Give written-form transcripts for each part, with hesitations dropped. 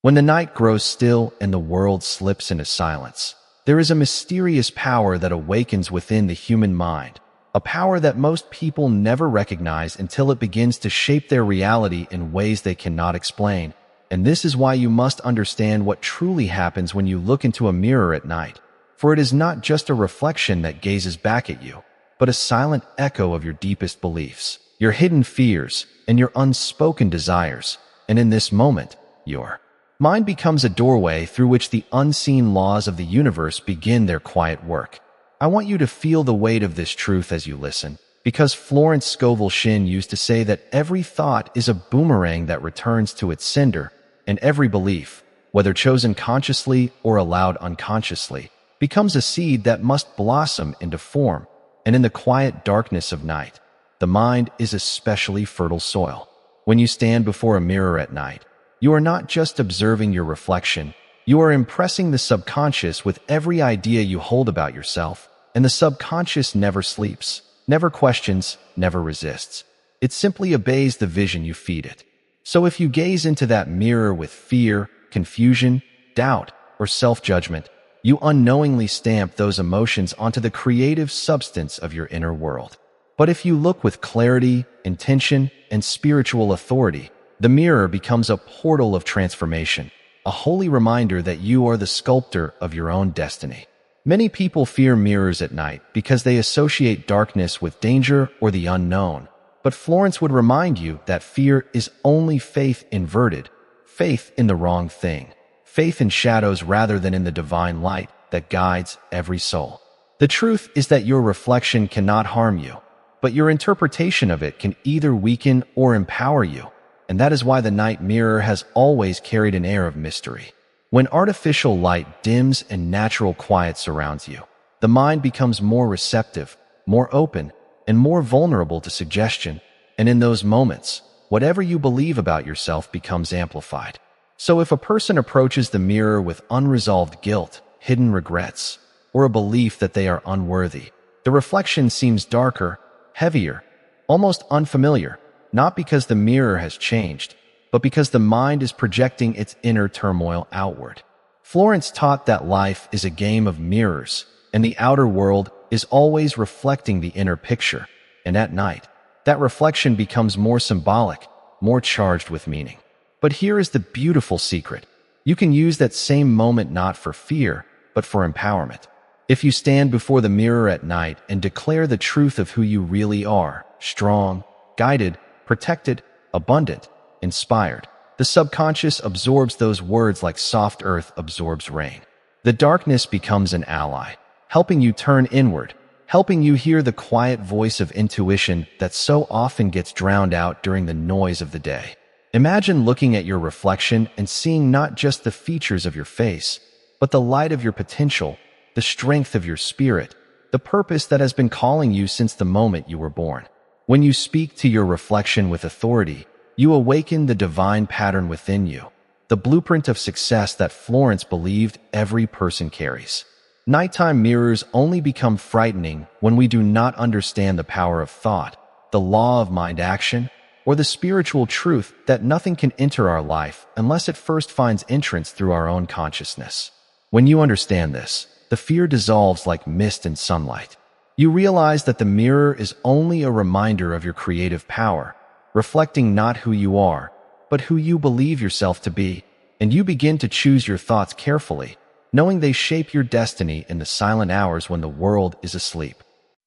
When the night grows still and the world slips into silence, there is a mysterious power that awakens within the human mind, a power that most people never recognize until it begins to shape their reality in ways they cannot explain. And this is why you must understand what truly happens when you look into a mirror at night. For it is not just a reflection that gazes back at you, but a silent echo of your deepest beliefs, your hidden fears, and your unspoken desires. And in this moment, your mind becomes a doorway through which the unseen laws of the universe begin their quiet work. I want you to feel the weight of this truth as you listen, because Florence Scovel Shinn used to say that every thought is a boomerang that returns to its sender, and every belief, whether chosen consciously or allowed unconsciously, becomes a seed that must blossom into form. And in the quiet darkness of night, the mind is especially fertile soil. When you stand before a mirror at night, you are not just observing your reflection, you are impressing the subconscious with every idea you hold about yourself, and the subconscious never sleeps, never questions, never resists. It simply obeys the vision you feed it. So if you gaze into that mirror with fear, confusion, doubt, or self-judgment, you unknowingly stamp those emotions onto the creative substance of your inner world. But if you look with clarity, intention, and spiritual authority, the mirror becomes a portal of transformation, a holy reminder that you are the sculptor of your own destiny. Many people fear mirrors at night because they associate darkness with danger or the unknown. But Florence would remind you that fear is only faith inverted, faith in the wrong thing, faith in shadows rather than in the divine light that guides every soul. The truth is that your reflection cannot harm you, but your interpretation of it can either weaken or empower you. And that is why the night mirror has always carried an air of mystery. When artificial light dims and natural quiet surrounds you, the mind becomes more receptive, more open, and more vulnerable to suggestion. And in those moments, whatever you believe about yourself becomes amplified. So if a person approaches the mirror with unresolved guilt, hidden regrets, or a belief that they are unworthy, the reflection seems darker, heavier, almost unfamiliar. Not because the mirror has changed, but because the mind is projecting its inner turmoil outward. Florence taught that life is a game of mirrors, and the outer world is always reflecting the inner picture. And at night, that reflection becomes more symbolic, more charged with meaning. But here is the beautiful secret. You can use that same moment not for fear, but for empowerment. If you stand before the mirror at night and declare the truth of who you really are, strong, guided, protected, abundant, inspired, the subconscious absorbs those words like soft earth absorbs rain. The darkness becomes an ally, helping you turn inward, helping you hear the quiet voice of intuition that so often gets drowned out during the noise of the day. Imagine looking at your reflection and seeing not just the features of your face, but the light of your potential, the strength of your spirit, the purpose that has been calling you since the moment you were born. When you speak to your reflection with authority, you awaken the divine pattern within you, the blueprint of success that Florence believed every person carries. Nighttime mirrors only become frightening when we do not understand the power of thought, the law of mind action, or the spiritual truth that nothing can enter our life unless it first finds entrance through our own consciousness. When you understand this, the fear dissolves like mist in sunlight. You realize that the mirror is only a reminder of your creative power, reflecting not who you are, but who you believe yourself to be, and you begin to choose your thoughts carefully, knowing they shape your destiny in the silent hours when the world is asleep.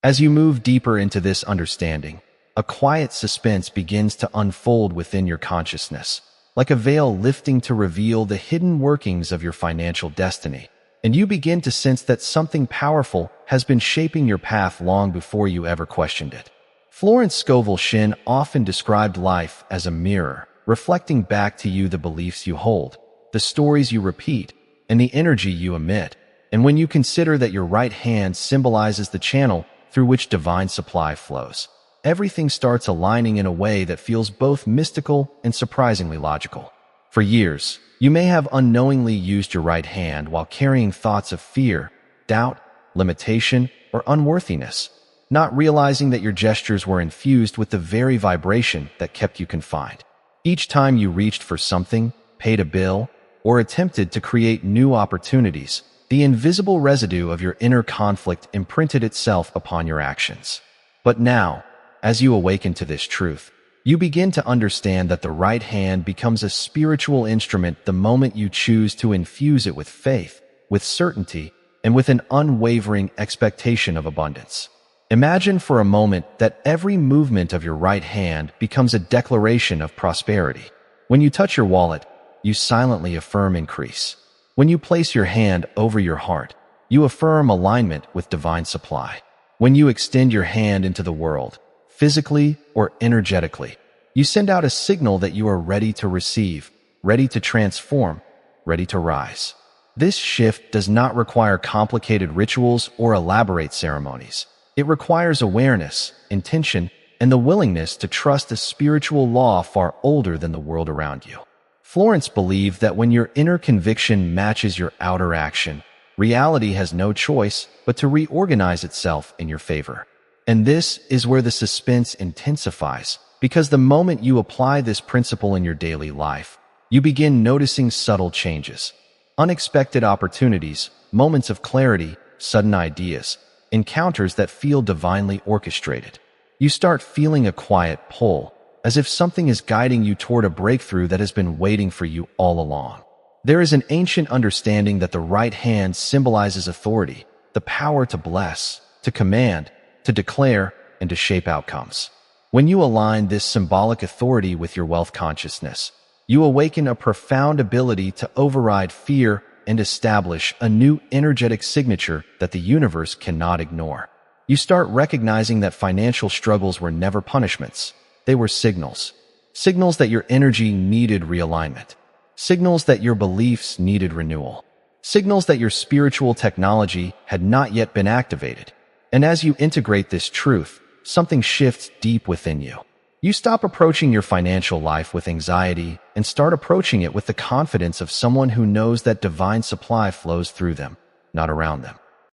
As you move deeper into this understanding, a quiet suspense begins to unfold within your consciousness, like a veil lifting to reveal the hidden workings of your financial destiny. And you begin to sense that something powerful has been shaping your path long before you ever questioned it. Florence Scovel Shinn often described life as a mirror, reflecting back to you the beliefs you hold, the stories you repeat, and the energy you emit. And when you consider that your right hand symbolizes the channel through which divine supply flows, everything starts aligning in a way that feels both mystical and surprisingly logical. For years, you may have unknowingly used your right hand while carrying thoughts of fear, doubt, limitation, or unworthiness, not realizing that your gestures were infused with the very vibration that kept you confined. Each time you reached for something, paid a bill, or attempted to create new opportunities, the invisible residue of your inner conflict imprinted itself upon your actions. But now, as you awaken to this truth, you begin to understand that the right hand becomes a spiritual instrument the moment you choose to infuse it with faith, with certainty, and with an unwavering expectation of abundance. Imagine for a moment that every movement of your right hand becomes a declaration of prosperity. When you touch your wallet, you silently affirm increase. When you place your hand over your heart, you affirm alignment with divine supply. When you extend your hand into the world, physically or energetically, you send out a signal that you are ready to receive, ready to transform, ready to rise. This shift does not require complicated rituals or elaborate ceremonies. It requires awareness, intention, and the willingness to trust a spiritual law far older than the world around you. Florence believed that when your inner conviction matches your outer action, reality has no choice but to reorganize itself in your favor. And this is where the suspense intensifies, because the moment you apply this principle in your daily life, you begin noticing subtle changes, unexpected opportunities, moments of clarity, sudden ideas, encounters that feel divinely orchestrated. You start feeling a quiet pull, as if something is guiding you toward a breakthrough that has been waiting for you all along. There is an ancient understanding that the right hand symbolizes authority, the power to bless, to command, to declare, and to shape outcomes. When you align this symbolic authority with your wealth consciousness, you awaken a profound ability to override fear and establish a new energetic signature that the universe cannot ignore. You start recognizing that financial struggles were never punishments. They were signals. Signals that your energy needed realignment. Signals that your beliefs needed renewal. Signals that your spiritual technology had not yet been activated. And as you integrate this truth, something shifts deep within you. You stop approaching your financial life with anxiety and start approaching it with the confidence of someone who knows that divine supply flows through them, not around them.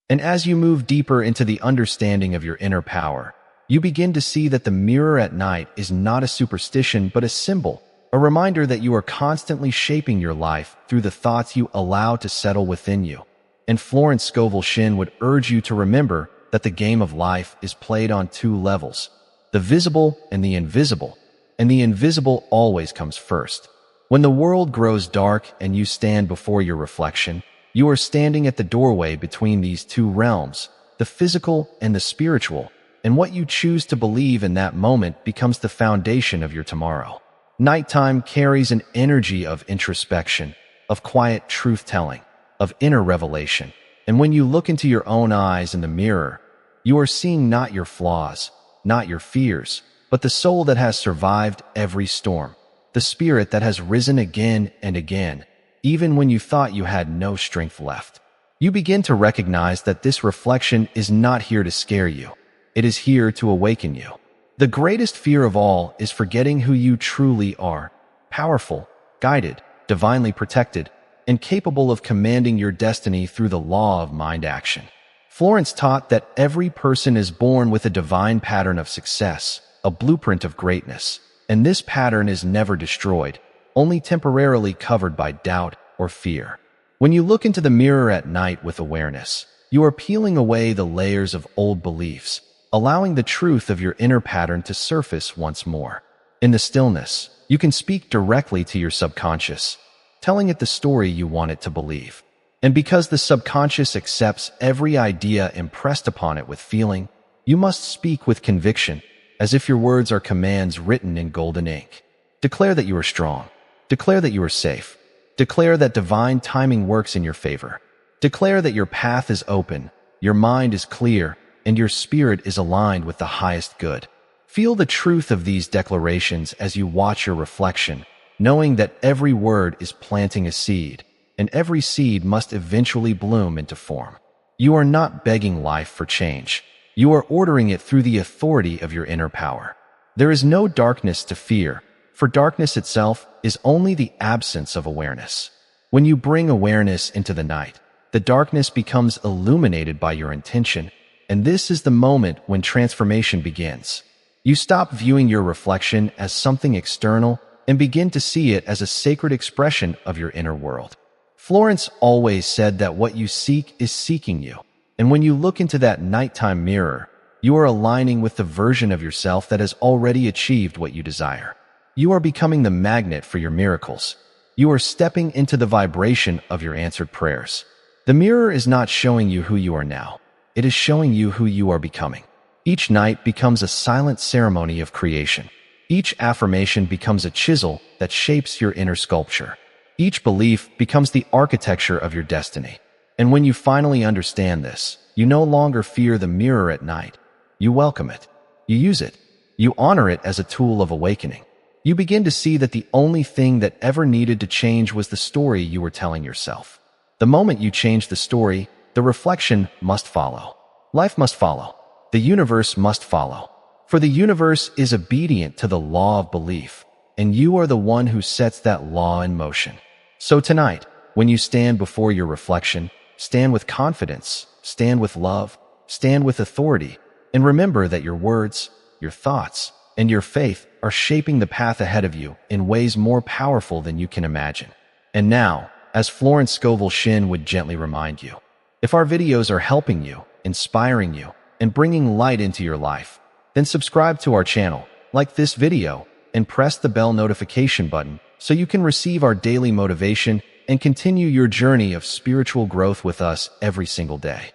And as you move deeper into the understanding of your inner power, you begin to see that the mirror at night is not a superstition but a symbol, a reminder that you are constantly shaping your life through the thoughts you allow to settle within you. And Florence Scovel Shinn would urge you to remember that the game of life is played on two levels, the visible and the invisible always comes first. When the world grows dark and you stand before your reflection, you are standing at the doorway between these two realms, the physical and the spiritual, and what you choose to believe in that moment becomes the foundation of your tomorrow. Nighttime carries an energy of introspection, of quiet truth-telling, of inner revelation, and when you look into your own eyes in the mirror, you are seeing not your flaws, not your fears, but the soul that has survived every storm, the spirit that has risen again and again, even when you thought you had no strength left. You begin to recognize that this reflection is not here to scare you. It is here to awaken you. The greatest fear of all is forgetting who you truly are, powerful, guided, divinely protected, and capable of commanding your destiny through the law of mind action. Florence taught that every person is born with a divine pattern of success, a blueprint of greatness, and this pattern is never destroyed, only temporarily covered by doubt or fear. When you look into the mirror at night with awareness, you are peeling away the layers of old beliefs, allowing the truth of your inner pattern to surface once more. In the stillness, you can speak directly to your subconscious, telling it the story you want it to believe. And because the subconscious accepts every idea impressed upon it with feeling, you must speak with conviction, as if your words are commands written in golden ink. Declare that you are strong. Declare that you are safe. Declare that divine timing works in your favor. Declare that your path is open, your mind is clear, and your spirit is aligned with the highest good. Feel the truth of these declarations as you watch your reflection, knowing that every word is planting a seed, and every seed must eventually bloom into form. You are not begging life for change. You are ordering it through the authority of your inner power. There is no darkness to fear, for darkness itself is only the absence of awareness. When you bring awareness into the night, the darkness becomes illuminated by your intention, and this is the moment when transformation begins. You stop viewing your reflection as something external and begin to see it as a sacred expression of your inner world. Florence always said that what you seek is seeking you. And when you look into that nighttime mirror, you are aligning with the version of yourself that has already achieved what you desire. You are becoming the magnet for your miracles. You are stepping into the vibration of your answered prayers. The mirror is not showing you who you are now. It is showing you who you are becoming. Each night becomes a silent ceremony of creation. Each affirmation becomes a chisel that shapes your inner sculpture. Each belief becomes the architecture of your destiny. And when you finally understand this, you no longer fear the mirror at night. You welcome it. You use it. You honor it as a tool of awakening. You begin to see that the only thing that ever needed to change was the story you were telling yourself. The moment you change the story, the reflection must follow. Life must follow. The universe must follow. For the universe is obedient to the law of belief, and you are the one who sets that law in motion. So tonight, when you stand before your reflection, stand with confidence, stand with love, stand with authority, and remember that your words, your thoughts, and your faith are shaping the path ahead of you in ways more powerful than you can imagine. And now, as Florence Scovel Shinn would gently remind you, if our videos are helping you, inspiring you, and bringing light into your life, then subscribe to our channel, like this video, and press the bell notification button so you can receive our daily motivation and continue your journey of spiritual growth with us every single day.